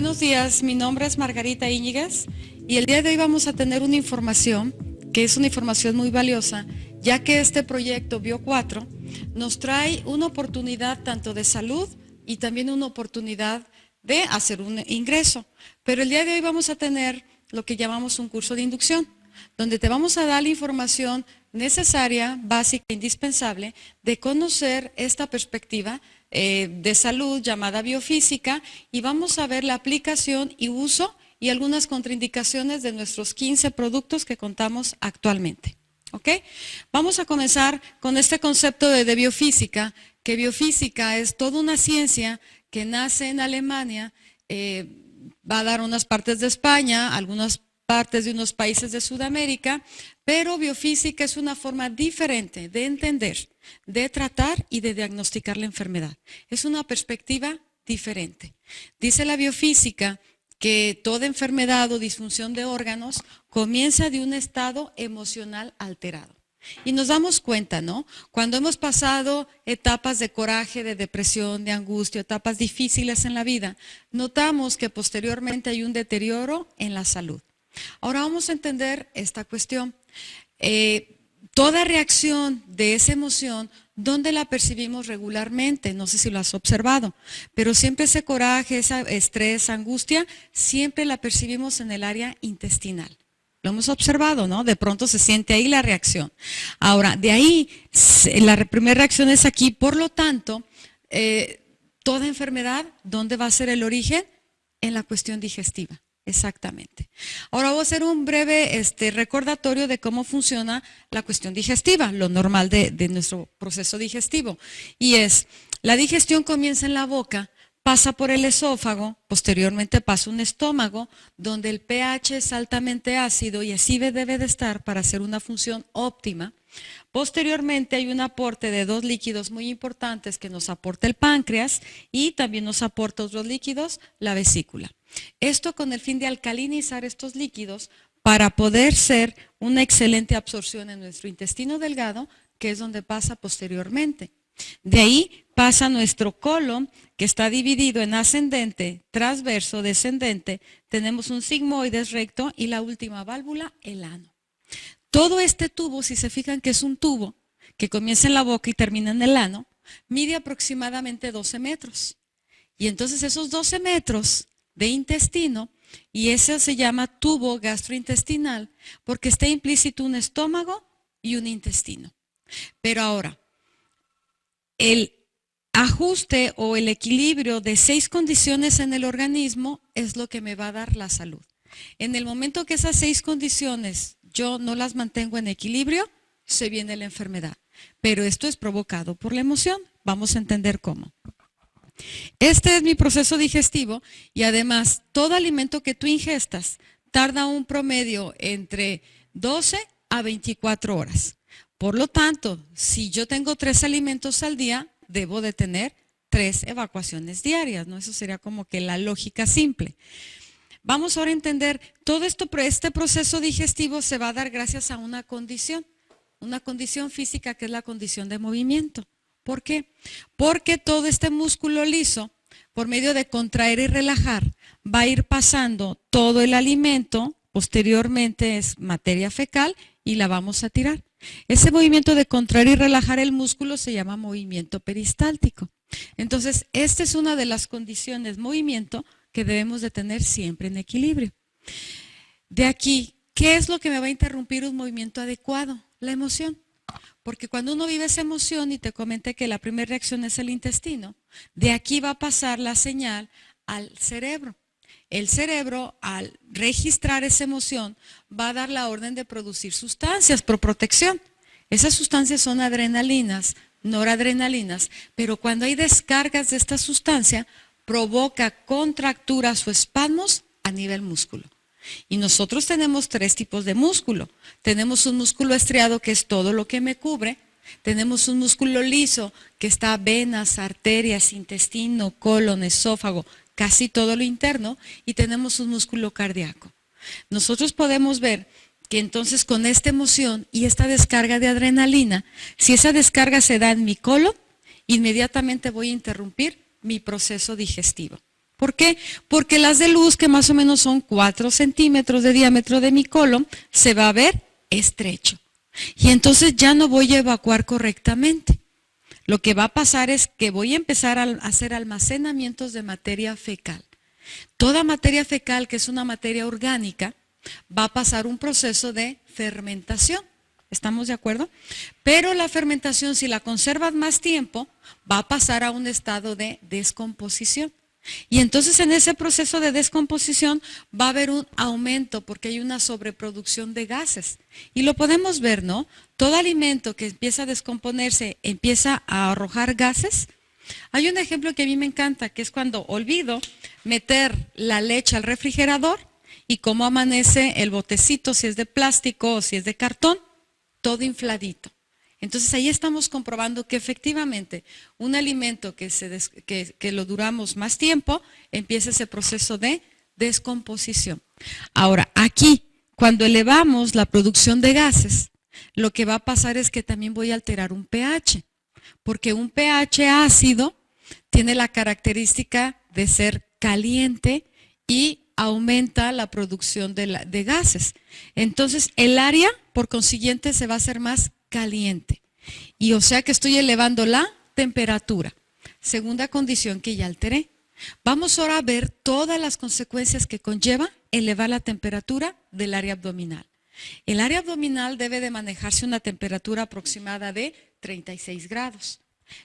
Buenos días, mi nombre es Margarita Íñiguez y el día de hoy vamos a tener una información que es una información muy valiosa, ya que este proyecto Bio4 nos trae una oportunidad tanto de salud y también una oportunidad de hacer un ingreso. Pero el día de hoy vamos a tener lo que llamamos un curso de inducción, donde te vamos a dar la información necesaria, básica e indispensable de conocer esta perspectiva de salud llamada biofísica, y vamos a ver la aplicación y uso y algunas contraindicaciones de nuestros 15 productos que contamos actualmente. ¿Ok? Vamos a comenzar con este concepto de biofísica, que biofísica es toda una ciencia que nace en Alemania, va a dar unas partes de España, algunas partes de unos países de Sudamérica, pero biofísica es una forma diferente de entender, de tratar y de diagnosticar la enfermedad. Es una perspectiva diferente. Dice la biofísica que toda enfermedad o disfunción de órganos comienza de un estado emocional alterado. Y nos damos cuenta, ¿no? Cuando hemos pasado etapas de coraje, de depresión, de angustia, etapas difíciles en la vida, notamos que posteriormente hay un deterioro en la salud. Ahora vamos a entender esta cuestión. Toda reacción de esa emoción, ¿dónde la percibimos regularmente? No sé si lo has observado, pero siempre ese coraje, esa estrés, angustia, siempre la percibimos en el área intestinal. Lo hemos observado, ¿no? De pronto se siente ahí la reacción. Ahora, de ahí, la primera reacción es aquí. Por lo tanto, toda enfermedad, ¿dónde va a ser el origen? En la cuestión digestiva. Exactamente. Ahora voy a hacer un breve recordatorio de cómo funciona la cuestión digestiva, lo normal de nuestro proceso digestivo. Y es, la digestión comienza en la boca, pasa por el esófago, posteriormente pasa un estómago, donde el pH es altamente ácido y así debe de estar para hacer una función óptima. Posteriormente hay un aporte de dos líquidos muy importantes que nos aporta el páncreas y también nos aporta otros líquidos, la vesícula. Esto con el fin de alcalinizar estos líquidos para poder ser una excelente absorción en nuestro intestino delgado, que es donde pasa posteriormente. De ahí pasa nuestro colon, que está dividido en ascendente, transverso, descendente. Tenemos un sigmoides recto y la última válvula, el ano. Todo este tubo, si se fijan que es un tubo que comienza en la boca y termina en el ano, mide aproximadamente 12 metros. Y entonces esos 12 metros de intestino, y eso se llama tubo gastrointestinal, porque está implícito un estómago y un intestino. Pero ahora, el ajuste o el equilibrio de 6 condiciones en el organismo es lo que me va a dar la salud. En el momento que esas 6 condiciones yo no las mantengo en equilibrio, se viene la enfermedad. Pero esto es provocado por la emoción. Vamos a entender cómo. Este es mi proceso digestivo y además todo alimento que tú ingestas tarda un promedio entre 12 a 24 horas. Por lo tanto, si yo tengo 3 alimentos al día, debo de tener 3 evacuaciones diarias, ¿no? Eso sería como que la lógica simple. Vamos ahora a entender, todo esto, este proceso digestivo se va a dar gracias a una condición física que es la condición de movimiento. ¿Por qué? Porque todo este músculo liso, por medio de contraer y relajar, va a ir pasando todo el alimento, posteriormente es materia fecal y la vamos a tirar. Ese movimiento de contraer y relajar el músculo se llama movimiento peristáltico. Entonces, esta es una de las condiciones, movimiento, que debemos de tener siempre en equilibrio. De aquí, ¿qué es lo que me va a interrumpir un movimiento adecuado? La emoción. Porque cuando uno vive esa emoción, y te comenté que la primera reacción es el intestino, de aquí va a pasar la señal al cerebro. El cerebro, al registrar esa emoción, va a dar la orden de producir sustancias por protección. Esas sustancias son adrenalinas, noradrenalinas, pero cuando hay descargas de esta sustancia, provoca contracturas o espasmos a nivel músculo. Y nosotros tenemos 3 tipos de músculo. Tenemos un músculo estriado, que es todo lo que me cubre. Tenemos un músculo liso, que está venas, arterias, intestino, colon, esófago, casi todo lo interno. Y tenemos un músculo cardíaco. Nosotros podemos ver que entonces con esta emoción y esta descarga de adrenalina, si esa descarga se da en mi colon, inmediatamente voy a interrumpir mi proceso digestivo. ¿Por qué? Porque las de luz, que más o menos son 4 centímetros de diámetro de mi colon, se va a ver estrecho. Y entonces ya no voy a evacuar correctamente. Lo que va a pasar es que voy a empezar a hacer almacenamientos de materia fecal. Toda materia fecal, que es una materia orgánica, va a pasar un proceso de fermentación. ¿Estamos de acuerdo? Pero la fermentación, si la conservas más tiempo, va a pasar a un estado de descomposición. Y entonces en ese proceso de descomposición va a haber un aumento porque hay una sobreproducción de gases. Y lo podemos ver, ¿no? Todo alimento que empieza a descomponerse empieza a arrojar gases. Hay un ejemplo que a mí me encanta, que es cuando olvido meter la leche al refrigerador y cómo amanece el botecito, si es de plástico o si es de cartón, todo infladito. Entonces ahí estamos comprobando que efectivamente un alimento que lo duramos más tiempo, empieza ese proceso de descomposición. Ahora, aquí, cuando elevamos la producción de gases, lo que va a pasar es que también voy a alterar un pH, porque un pH ácido tiene la característica de ser caliente y aumenta la producción de gases. Entonces, el área, por consiguiente, se va a hacer más caliente. Y o sea que estoy elevando la temperatura. Segunda condición que ya alteré. Vamos ahora a ver todas las consecuencias que conlleva elevar la temperatura del área abdominal. El área abdominal debe de manejarse una temperatura aproximada de 36 grados.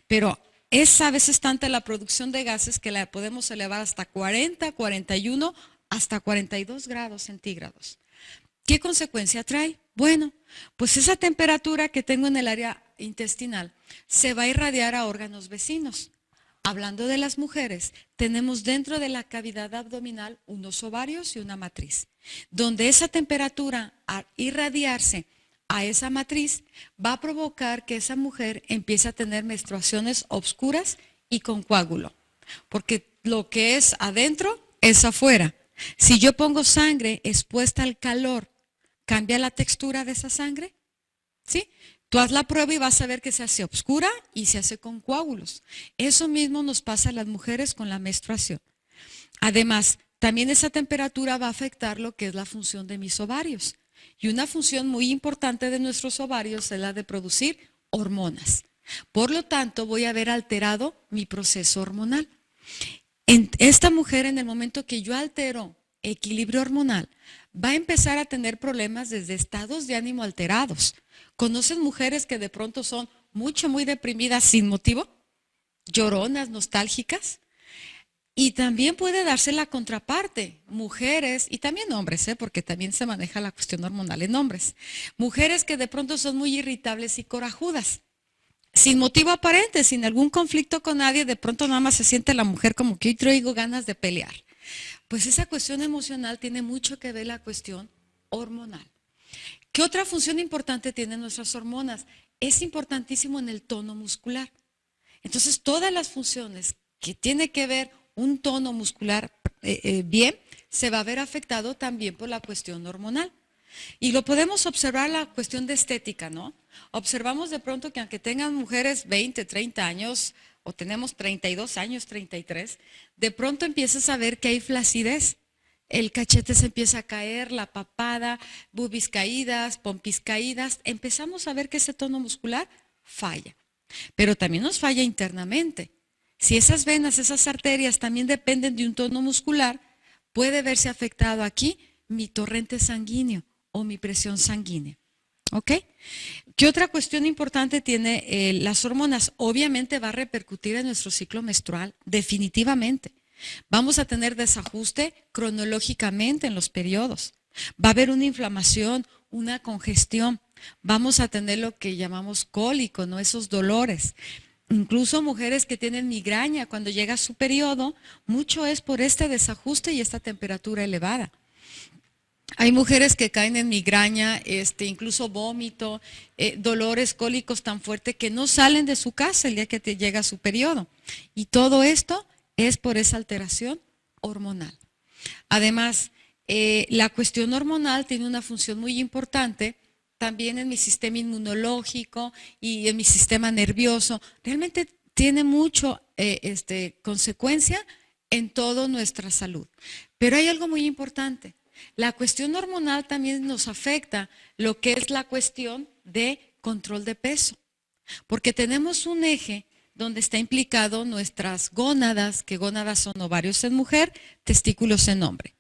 Pero es a veces tanta la producción de gases que la podemos elevar hasta 40, 41, hasta 42 grados centígrados. ¿Qué consecuencia trae? Bueno, pues esa temperatura que tengo en el área intestinal se va a irradiar a órganos vecinos. Hablando de las mujeres, tenemos dentro de la cavidad abdominal unos ovarios y una matriz, donde esa temperatura al irradiarse a esa matriz va a provocar que esa mujer empiece a tener menstruaciones obscuras y con coágulo, porque lo que es adentro es afuera. Si yo pongo sangre expuesta al calor, ¿cambia la textura de esa sangre? ¿Sí? Tú haz la prueba y vas a ver que se hace oscura y se hace con coágulos. Eso mismo nos pasa a las mujeres con la menstruación. Además, también esa temperatura va a afectar lo que es la función de mis ovarios. Y una función muy importante de nuestros ovarios es la de producir hormonas. Por lo tanto, voy a ver alterado mi proceso hormonal. En esta mujer, en el momento que yo altero equilibrio hormonal, va a empezar a tener problemas desde estados de ánimo alterados. ¿Conocen mujeres que de pronto son muy deprimidas sin motivo? Lloronas, nostálgicas. Y también puede darse la contraparte, mujeres y también hombres, porque también se maneja la cuestión hormonal en hombres. Mujeres que de pronto son muy irritables y corajudas, sin motivo aparente, sin algún conflicto con nadie, de pronto nada más se siente la mujer como que hoy traigo ganas de pelear. Pues esa cuestión emocional tiene mucho que ver la cuestión hormonal. ¿Qué otra función importante tienen nuestras hormonas? Es importantísimo en el tono muscular. Entonces, todas las funciones que tiene que ver un tono muscular bien, se va a ver afectado también por la cuestión hormonal. Y lo podemos observar la cuestión de estética, ¿no? Observamos de pronto que aunque tengan mujeres 20, 30 años, o tenemos 32 años, 33, de pronto empiezas a ver que hay flacidez. El cachete se empieza a caer, la papada, boobies caídas, pompis caídas. Empezamos a ver que ese tono muscular falla. Pero también nos falla internamente. Si esas venas, esas arterias también dependen de un tono muscular, puede verse afectado aquí mi torrente sanguíneo o mi presión sanguínea. ¿Ok? ¿Qué otra cuestión importante tiene las hormonas? Obviamente va a repercutir en nuestro ciclo menstrual, definitivamente. Vamos a tener desajuste cronológicamente en los periodos. Va a haber una inflamación, una congestión. Vamos a tener lo que llamamos cólico, ¿no? Esos dolores. Incluso mujeres que tienen migraña cuando llega su periodo, mucho es por este desajuste y esta temperatura elevada. Hay mujeres que caen en migraña, incluso vómito, dolores cólicos tan fuertes que no salen de su casa el día que te llega su periodo. Y todo esto es por esa alteración hormonal. Además, la cuestión hormonal tiene una función muy importante también en mi sistema inmunológico y en mi sistema nervioso. Realmente tiene mucho consecuencia en toda nuestra salud. Pero hay algo muy importante. La cuestión hormonal también nos afecta lo que es la cuestión de control de peso, porque tenemos un eje donde está implicado nuestras gónadas, que gónadas son ovarios en mujer, testículos en hombre.